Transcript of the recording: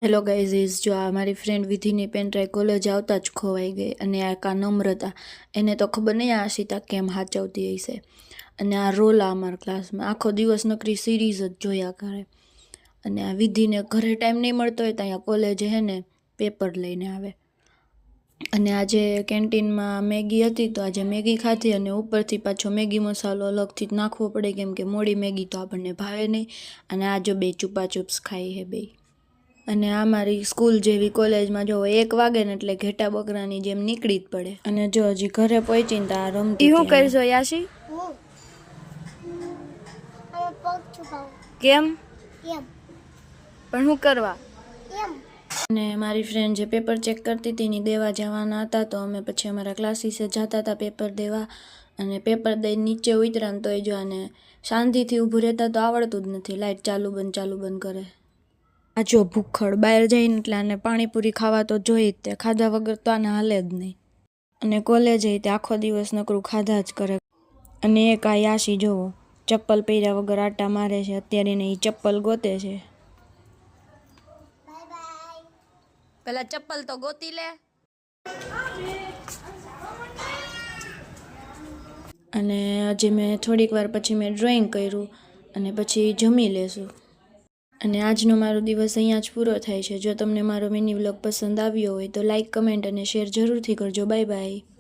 hello guys જો આ મારી ફ્રેન્ડ વિધિની પેનડ્રાઈવ કોલેજ આવતા જ ખોવાઈ ગઈ અને આ કા નમ્રતા એને તો ખબર નહીં આ આશિતા કેમ હાચવતી હશે અને આ રોલા અમારા ક્લાસમાં આખો દિવસ નકરી સિરીઝ જ જોયા કરે અને આ વિધિને ઘરે ટાઈમ નહીં મળતો હોય તો અહીંયા કોલેજે હે ને પેપર લઈને આવે અને આજે કેન્ટીનમાં મેગી હતી તો આજે મેગી ખાધી અને ઉપરથી પાછો મેગી મસાલો અલગથી જ નાખવો પડે કેમ કે મોડી મેગી તો આપણને ભાવે નહીં અને આ જો બે ચૂપાચૂપ્સ ખાઈ હે બે અને આ મારી સ્કૂલ જેવી કોલેજમાં જો 1 વાગે ને એટલે ઘેટા બકરાની જેમ નીકળી જ પડે અને જો હજી ઘરે પહોંચીને તો આ રમતી શું કરશો યાશી કેમ પણ શું કરવા અને મારી ફ્રેન્ડ જે પેપર ચેક કરતી હતી ની દેવા જવાના હતા તો અમે પછી અમારા ક્લાસીસે જતા હતા પેપર દેવા અને પેપર દઈને નીચે ઉતર્યા ને તોય જો અને શાંતિથી ઊભું રહેતા તો આવડતું જ નથી લાઇટ ચાલુ બંધ કરે આ જો ભૂખડ બહાર જઈને એટલે આને પાણીપુરી ખાવા તો જોઈ જ તે ખાધા વગર તો આને હાલે જ નહીં અને કોલેજે તે આખો દિવસ નકરું ખાધા જ કરે અને એક આ યાશી જોવો ચપ્પલ પહેર્યા વગર આટા મારે છે અત્યારે એને એ ચપ્પલ ગોતે છે પેલા ચપ્પલ તો ગોતી લે અને હજી મેં થોડીક વાર પછી મેં ડ્રોઈંગ કર્યું અને પછી જમી લેશું અને આજનો મારો દિવસ અહીંયા જ પૂરો થાય છે જો તમને મારો મિની વ્લોગ પસંદ આવ્યો હોય તો લાઈક કમેન્ટ અને શેર જરૂરથી કરજો બાય બાય